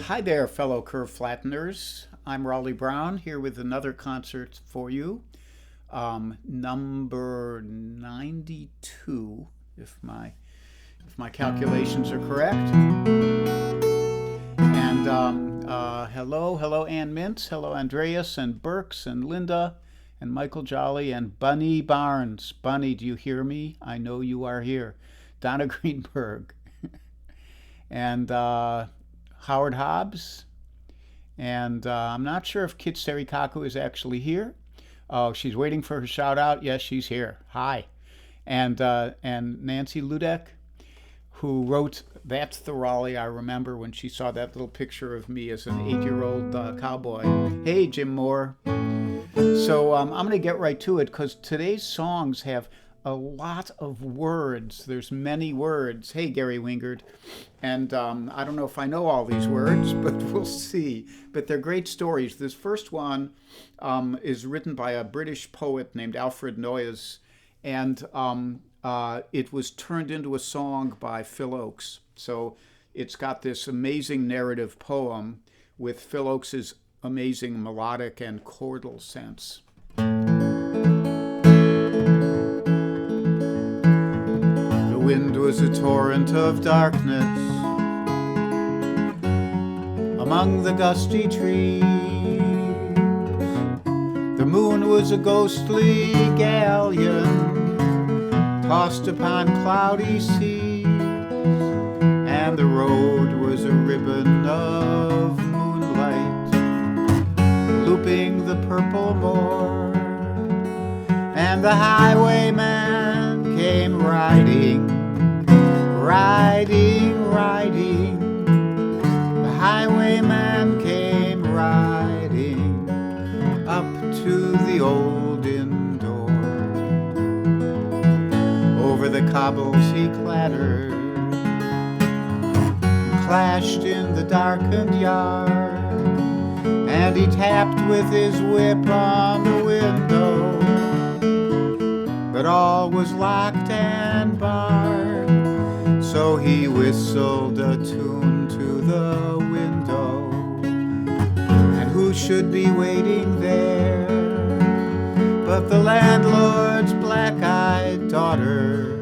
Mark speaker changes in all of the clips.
Speaker 1: Hi there, fellow curve flatteners. I'm Raleigh Brown here with another concert for you. Number 92, if my calculations are correct. And hello, Ann Mintz, hello, Andreas and Burks and Linda and Michael Jolly and Bunny Barnes. Bunny, do you hear me? I know you are here. Donna Greenberg and Howard Hobbs. And I'm not sure if Kit Serikaku is actually here. Oh, she's waiting for her shout out. Yes, she's here. Hi. And Nancy Ludek, who wrote That's the Raleigh I Remember when she saw that little picture of me as an 8-year-old cowboy. Hey, Jim Moore. So I'm going to get right to it because today's songs have a lot of words. There's many words. Hey, Gary Wingard. And I don't know if I know all these words, but we'll see. But they're great stories. This first one is written by a British poet named Alfred Noyes. And it was turned into a song by Phil Ochs. So it's got this amazing narrative poem with Phil Ochs's amazing melodic and chordal sense. The wind was a torrent of darkness among the gusty trees. The moon was a ghostly galleon tossed upon cloudy seas, and the road was a ribbon of moonlight looping the purple moor, and the highwayman came riding. The highwayman came riding up to the old inn door. Over the cobbles he clattered, clashed in the darkened yard, and he tapped with his whip on the window, but all was locked and barred. So he whistled a tune to the window, and who should be waiting there but the landlord's black-eyed daughter,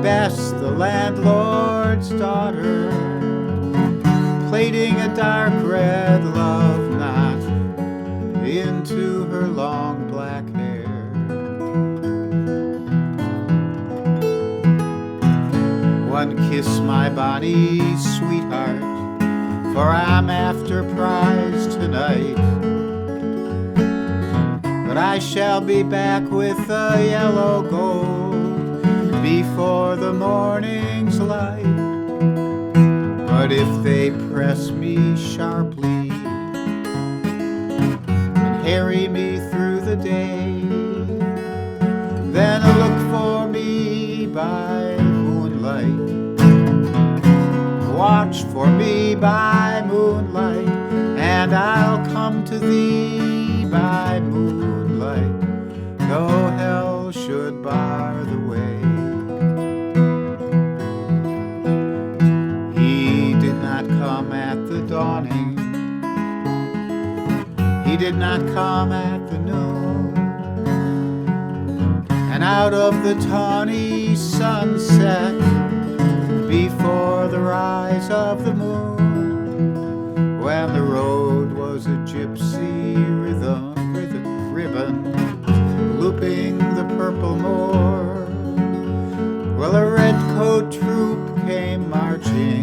Speaker 1: Bess, the landlord's daughter, plaiting a dark red love knot into her long black hair. One kiss, my bonny sweetheart, for I'm after prize tonight. But I shall be back with the yellow gold before the morning's light. But if they press me sharply and harry me through the day, then look for me by moonlight. Watch for me by moonlight, and I'll come to thee by moonlight, though hell should bar the way. He did not come at the dawning, he did not come at the noon, and out of the tawny sunset before the rise of the moon, when the road was a gypsy ribbon looping the purple moor, well, a redcoat troop came marching.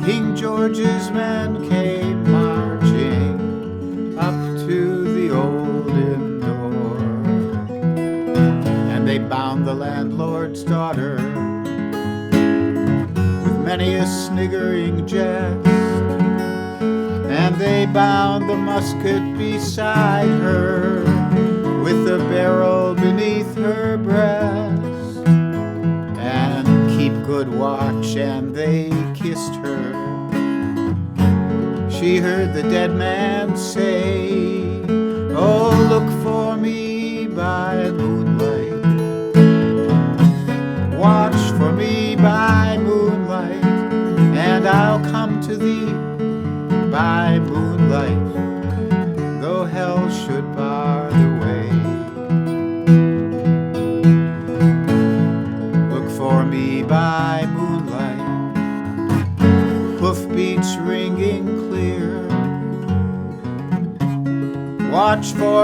Speaker 1: King George's men came marching up to the old inn door, and they bound the landlord's daughter with many a sniggering jest, and they bound the musket beside her with the barrel beneath her breast, and keep good watch, and they kissed her. She heard the dead man say, oh, look for me by moonlight, watch for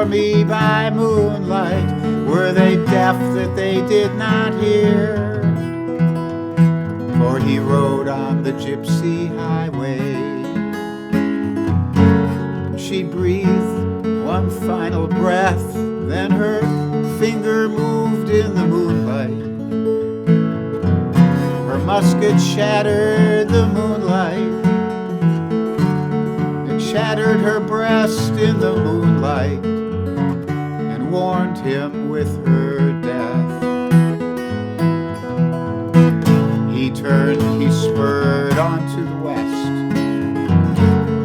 Speaker 1: for me by moonlight. Were they deaf that they did not hear? For he rode on the gypsy highway. She breathed one final breath, then her finger moved in the moonlight. Her musket shattered the moonlight. It shattered her breast in the moonlight and warned him with her death. He turned, he spurred on to the west.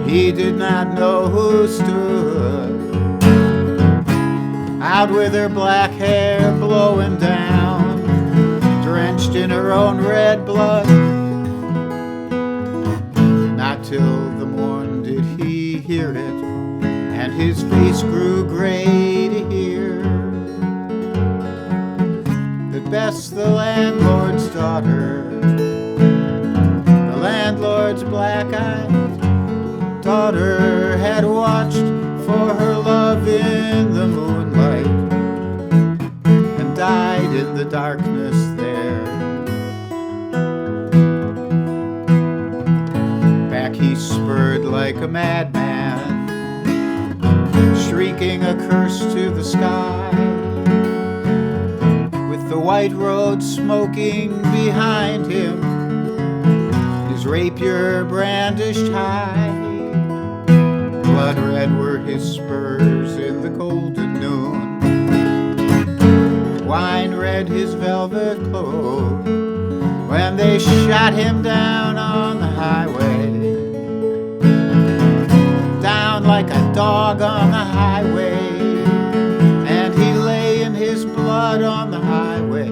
Speaker 1: He did not know who stood out with her black hair blowing down, drenched in her own red blood. Not till the morn did he hear it, and his face grew gray to hear that Bess, the landlord's daughter, the landlord's black-eyed daughter, had watched for her love in the moonlight and died in the darkness there. Back he spurred like a madman, shrieking a curse to the sky, with the white road smoking behind him, his rapier brandished high. Blood red were his spurs in the golden noon, wine red his velvet cloak, when they shot him down on the highway, down like a dog on the highway, and he lay in his blood on the highway,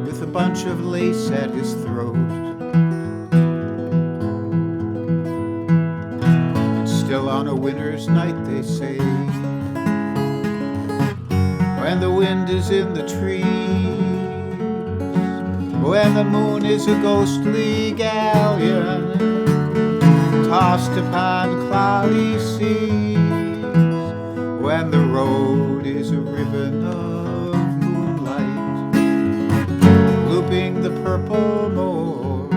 Speaker 1: with a bunch of lace at his throat. Still on a winter's night, they say, when the wind is in the trees, when the moon is a ghostly galleon tossed upon cloudy seas, when the road is a ribbon of moonlight looping the purple moor.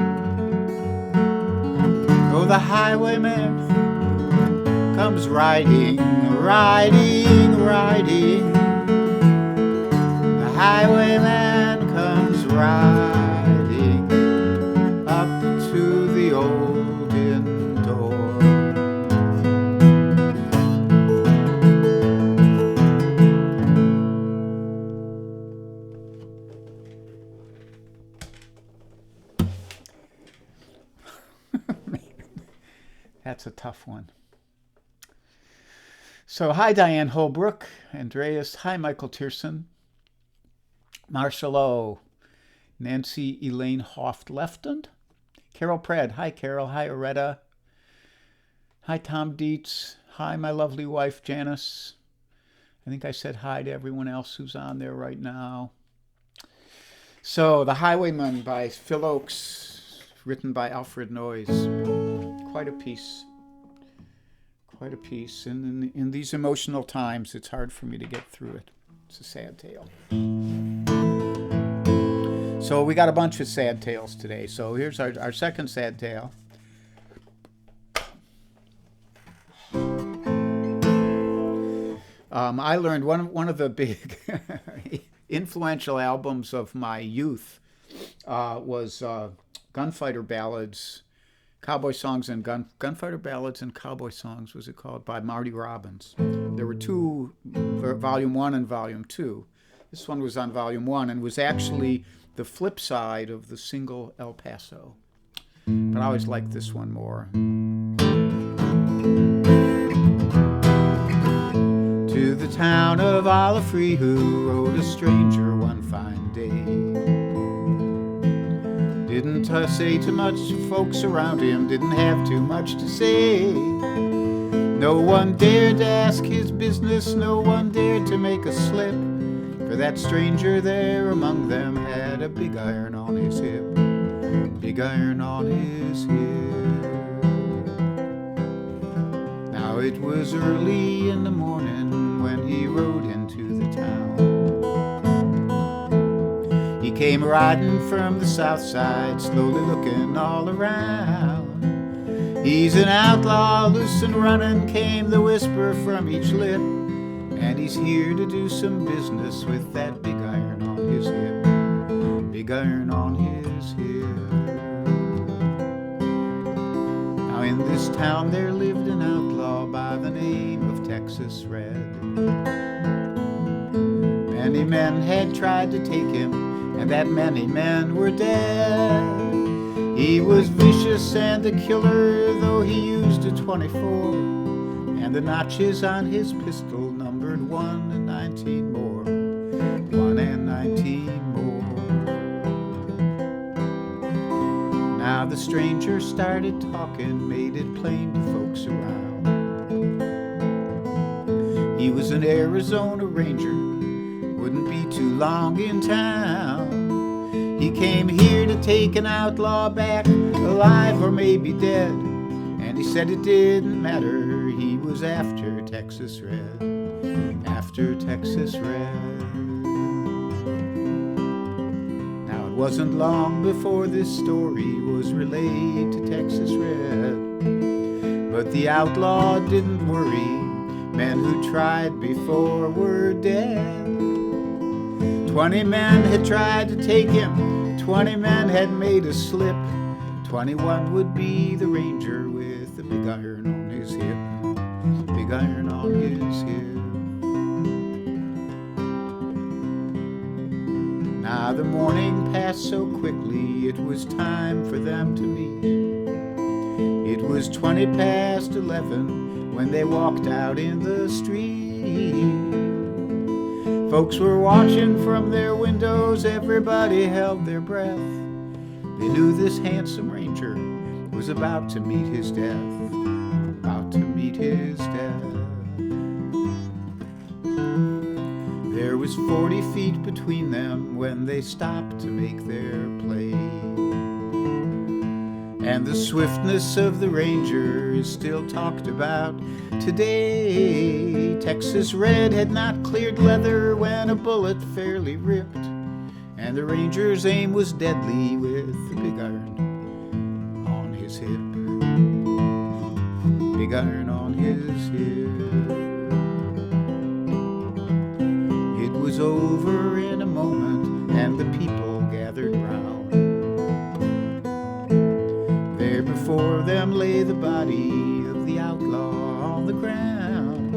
Speaker 1: Oh, the highwayman comes riding, riding, riding. The highwayman comes riding up to the old inn door. That's a tough one. So, hi, Diane Holbrook, Andreas, hi, Michael Tierson, Marshall O, Nancy Elaine Hoft-Lefton, Carol Pred, hi, Carol, hi, Aretta, hi, Tom Dietz, hi, my lovely wife, Janice. I think I said hi to everyone else who's on there right now. So, The Highwayman by Phil Ochs, written by Alfred Noyes. Quite a piece. Quite a piece. And in these emotional times, it's hard for me to get through it. It's a sad tale. So we got a bunch of sad tales today. So here's our second sad tale. I learned one of the big influential albums of my youth was Gunfighter Ballads, Cowboy Songs and Gunfighter Ballads and Cowboy Songs, was it called, by Marty Robbins. There were two, Volume 1 and Volume 2. This one was on Volume 1 and was actually the flip side of the single El Paso. But I always liked this one more. To the town of Olafree, who rode a stranger one fine day. Didn't say too much to folks around him, didn't have too much to say. No one dared to ask his business, no one dared to make a slip, for that stranger there among them had a big iron on his hip, big iron on his hip. Now it was early in the morning when he rode into the town. He came riding from the south side, slowly looking all around. He's an outlaw, loose and running, came the whisper from each lip. And he's here to do some business with that big iron on his hip. Big iron on his hip. Now in this town there lived an outlaw by the name of Texas Red. Many men had tried to take him, and that many men were dead. He was vicious and a killer, though he used a 24. And the notches on his pistol numbered 1 and 19 more. 1 and 19 more. Now the stranger started talking, made it plain to folks around. He was an Arizona Ranger, wouldn't be too long in town. He came here to take an outlaw back, alive or maybe dead. And he said it didn't matter, he was after Texas Red. After Texas Red. Now it wasn't long before this story was relayed to Texas Red. But the outlaw didn't worry, men who tried before were dead. 20 men had tried to take him, 20 men had made a slip. 21 would be the Ranger with the big iron on his hip. Big iron on his hip. Now the morning passed so quickly, it was time for them to meet. It was 20 past 11 when they walked out in the street. Folks were watching from their windows, everybody held their breath. They knew this handsome Ranger was about to meet his death. About to meet his death. There was 40 feet between them when they stopped to make their play. And the swiftness of the Ranger is still talked about today. Texas Red had not cleared leather when a bullet fairly ripped. And the Ranger's aim was deadly with the big iron on his hip. Big iron on his hip. It was over in a moment, and the people gathered round. There before them lay the body of the outlaw on the ground.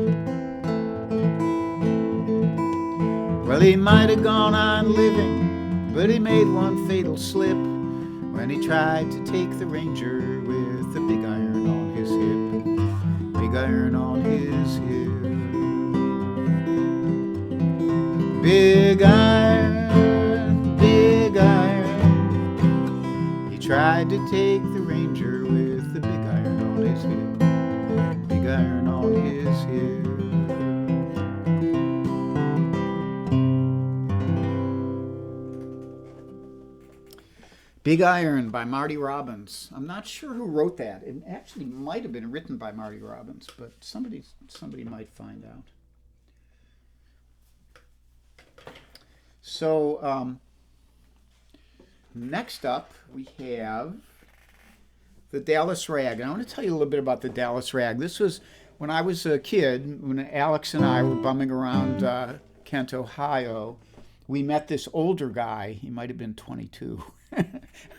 Speaker 1: Well, he might have gone on living, but he made one fatal slip when he tried to take the Ranger with the big iron on his hip. Big iron on his hip. Big iron, big iron. He tried to take the Ranger with the big iron on his hip. Big iron on his hip. Big Iron by Marty Robbins. I'm not sure who wrote that. It actually might have been written by Marty Robbins, but somebody might find out. So next up we have the Dallas Rag. And I want to tell you a little bit about the Dallas Rag. This was when I was a kid, when Alex and I were bumming around Kent, Ohio. We met this older guy. He might have been 22.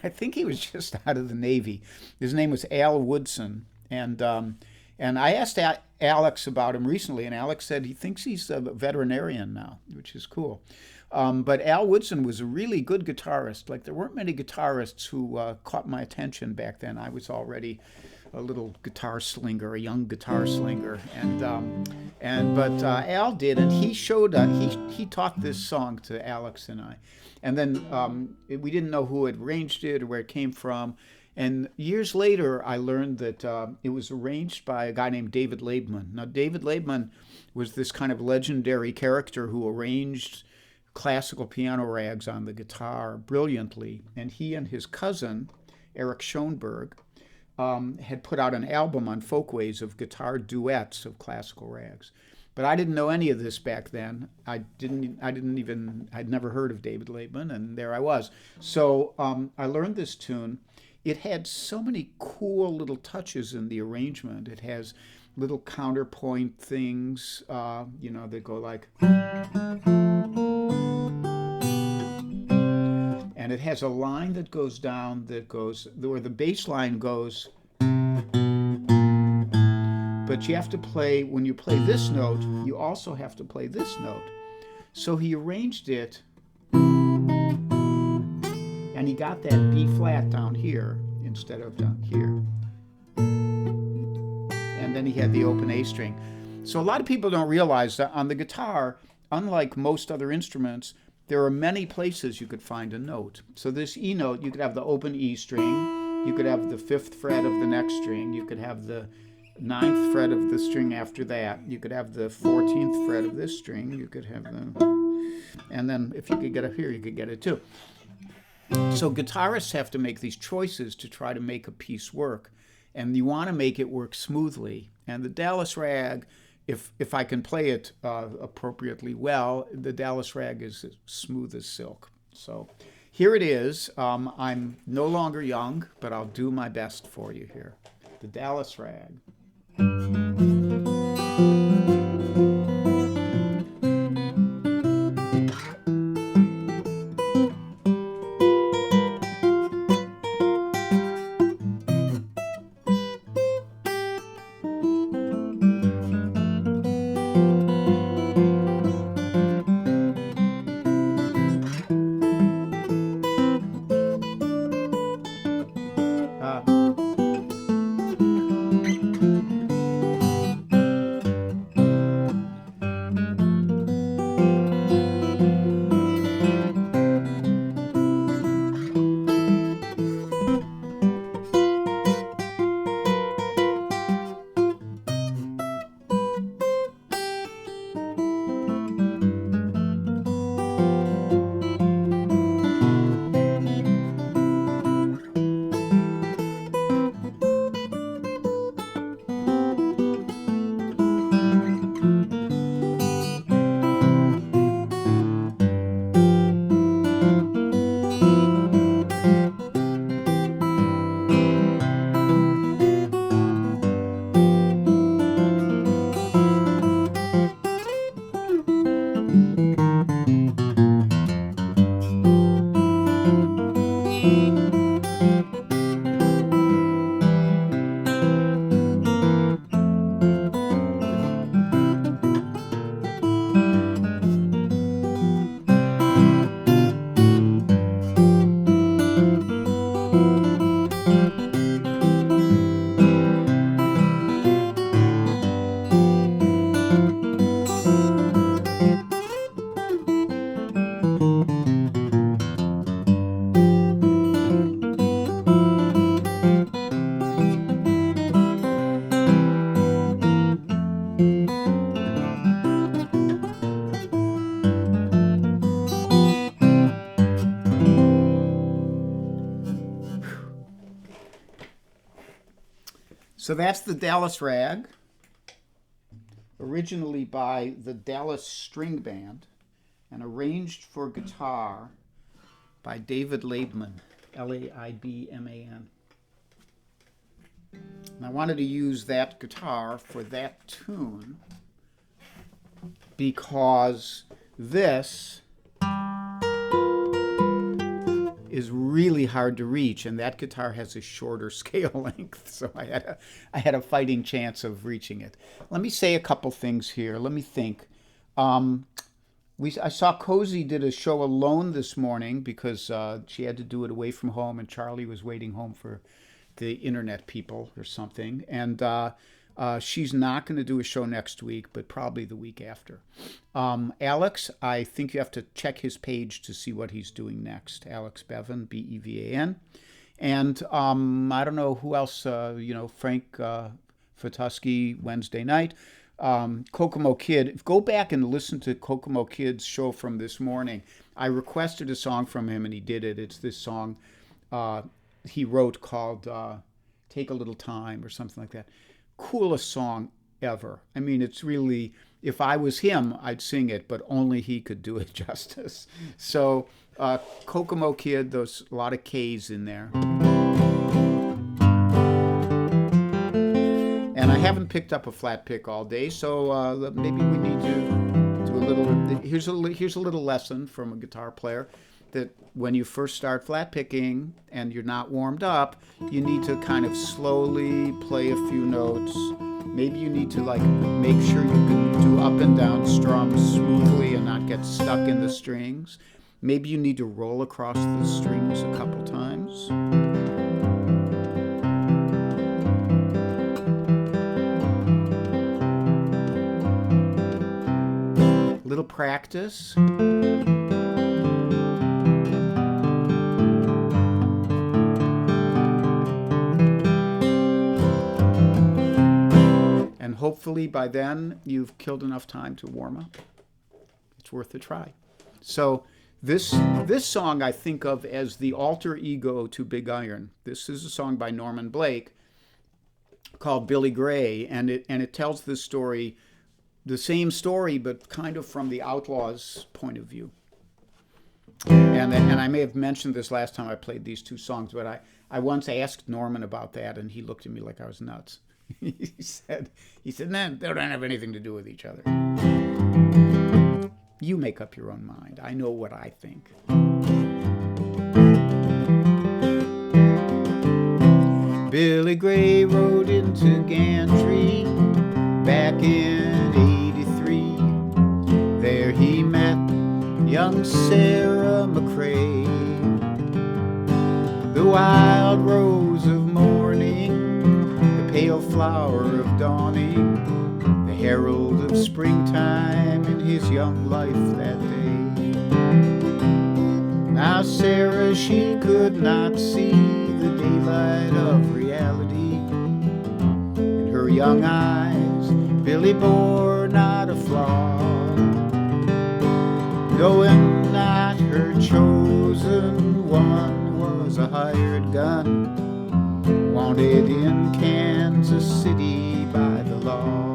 Speaker 1: I think he was just out of the Navy. His name was Al Woodson, and I asked Alex about him recently, and Alex said he thinks he's a veterinarian now, which is cool. But Al Woodson was a really good guitarist. Like, there weren't many guitarists who caught my attention back then. I was already a little guitar slinger, a young guitar slinger, but Al did, and he showed he taught this song to Alex and I, and then we didn't know who had arranged it or where it came from, and years later I learned that it was arranged by a guy named David Laibman. Now, David Laibman was this kind of legendary character who arranged classical piano rags on the guitar brilliantly, and he and his cousin Eric Schoenberg had put out an album on Folkways of guitar duets of classical rags. But I didn't know any of this back then. I'd never heard of David Laitman, and there I was. So I learned this tune. It had so many cool little touches in the arrangement. It has little counterpoint things, that go like, and it has a line that goes down where the bass line goes, but you have to play, when you play this note, you also have to play this note. So he arranged it, and he got that B flat down here instead of down here. And then he had the open A string. So a lot of people don't realize that on the guitar, unlike most other instruments, there are many places you could find a note. So this E note, you could have the open E string, you could have the 5th fret of the next string, you could have the 9th fret of the string after that, you could have the 14th fret of this string, you could have and then if you could get up here, you could get it too. So guitarists have to make these choices to try to make a piece work, and you want to make it work smoothly. And the Dallas Rag, if I can play it appropriately well, the Dallas Rag is as smooth as silk. So here it is. I'm no longer young, but I'll do my best for you here. The Dallas Rag. So that's the Dallas Rag, originally by the Dallas String Band and arranged for guitar by David Laitman, Laibman. And I wanted to use that guitar for that tune because this is really hard to reach, and that guitar has a shorter scale length, so I had a fighting chance of reaching it. Let me say a couple things here. Let me think. I saw Cozy did a show alone this morning because she had to do it away from home, and Charlie was waiting home for the internet people or something. And she's not going to do a show next week, but probably the week after. Alex, I think you have to check his page to see what he's doing next. Alex Bevan, Bevan. And I don't know who else, Frank Fatuski, Wednesday night. Kokomo Kid. Go back and listen to Kokomo Kid's show from this morning. I requested a song from him, and he did it. It's this song he wrote called Take a Little Time or something like that. Coolest song ever. I mean, it's really, if I was him, I'd sing it, but only he could do it justice. So Kokomo Kid, there's a lot of K's in there. And I haven't picked up a flat pick all day, so maybe we need to do a little. Here's a little lesson from a guitar player, that when you first start flat picking and you're not warmed up, you need to kind of slowly play a few notes. Maybe you need to like make sure you can do up and down strums smoothly and not get stuck in the strings. Maybe you need to roll across the strings a couple times. Little practice. And hopefully by then you've killed enough time to warm up. It's worth a try. So this song I think of as the alter ego to Big Iron. This is a song by Norman Blake called Billy Gray, and it tells this story, the same story, but kind of from the Outlaws' point of view. And I may have mentioned this last time I played these two songs, but I once asked Norman about that, and he looked at me like I was nuts. he said, nah, they don't have anything to do with each other. You make up your own mind. I know what I think. Billy Gray rode into Gantry back in '83. There he met young Sarah McCrae, the wild rose of morning, the pale flower of dawning, the herald of springtime in his young life that day. Now Sarah, she could not see the daylight of reality. In her young eyes, Billy bore not a flaw, knowing not her chosen one was a hired gun, wanted in Kansas City by the law.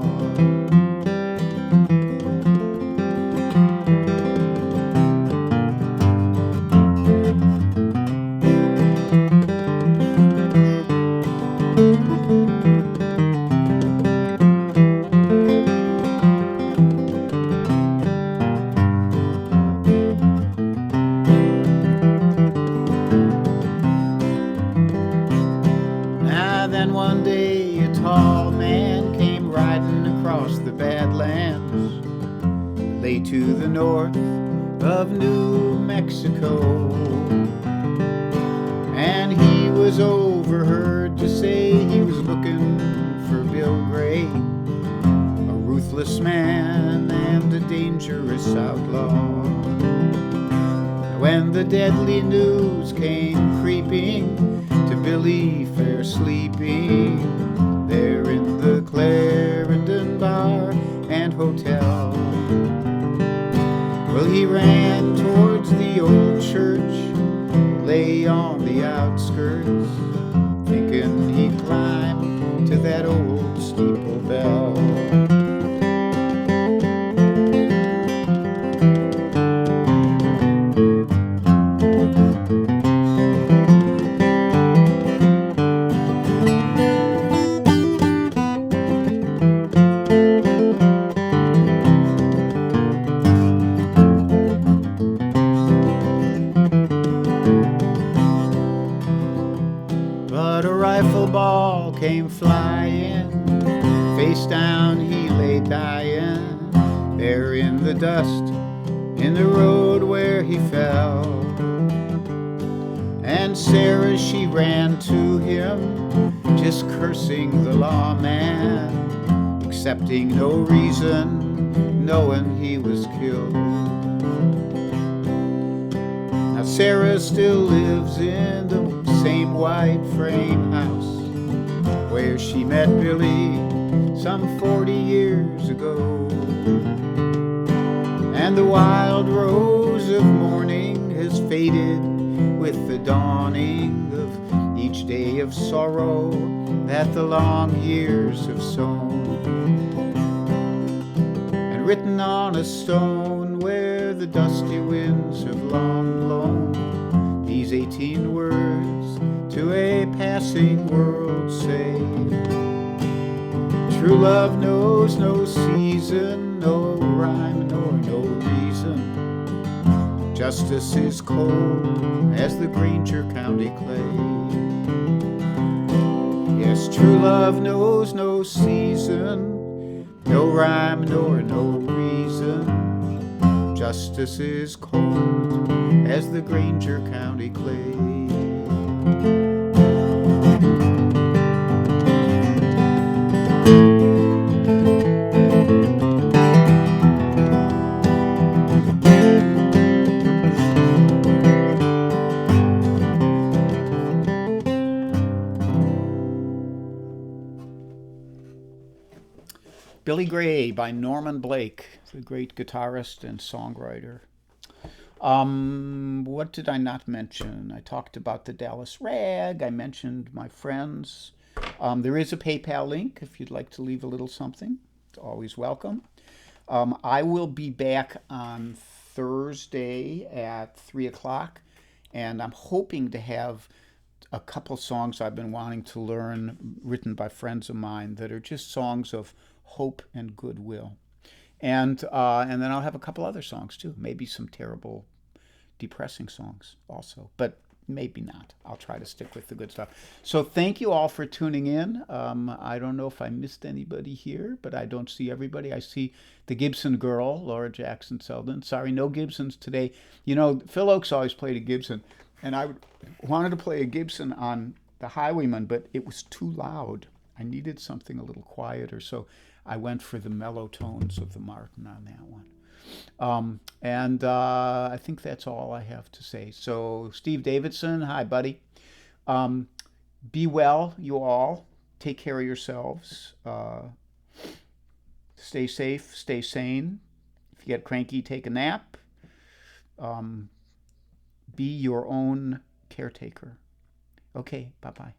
Speaker 1: To the north of New Mexico, and he was overheard to say he was looking for Bill Gray, a ruthless man and a dangerous outlaw. When the deadly news came creeping to Billy fair sleeping there in the Clarendon Bar and Hotel, well, he ran towards the old church, lay on the outskirts, thinking he'd climb to that old steeple bell. Came flying, face down he lay dying, there in the dust, in the road where he fell. And Sarah, she ran to him, just cursing the lawman, accepting no reason, knowing he was killed. Now Sarah still lives in the same white frame house where she met Billy some 40 years ago. And the wild rose of morning has faded with the dawning of each day of sorrow that the long years have sown, and written on a stone where the dusty winds have long blown, these 18 words to a passing world say: true love knows no season, no rhyme nor no reason. Justice is cold as the Granger County clay. Yes, true love knows no season, no rhyme nor no reason. Justice is cold as the Granger County clay. Billy Gray by Norman Blake, the great guitarist and songwriter. What did I not mention? I talked about the Dallas Rag. I mentioned my friends. There is a PayPal link if you'd like to leave a little something. It's always welcome. I will be back on Thursday at 3 o'clock, and I'm hoping to have a couple songs I've been wanting to learn written by friends of mine that are just songs of hope and goodwill. And then I'll have a couple other songs too, maybe some terrible, depressing songs also, but maybe not. I'll try to stick with the good stuff. So thank you all for tuning in. I don't know if I missed anybody here, but I don't see everybody. I see the Gibson girl, Laura Jackson Selden. Sorry, no Gibsons today. You know, Phil Ochs always played a Gibson, and I wanted to play a Gibson on the Highwayman, but it was too loud. I needed something a little quieter, so I went for the mellow tones of the Martin on that one. I think that's all I have to say. So Steve Davidson, hi buddy. Be well, you all. Take care of yourselves. Stay safe, stay sane. If you get cranky, take a nap. Be your own caretaker. Okay, bye-bye.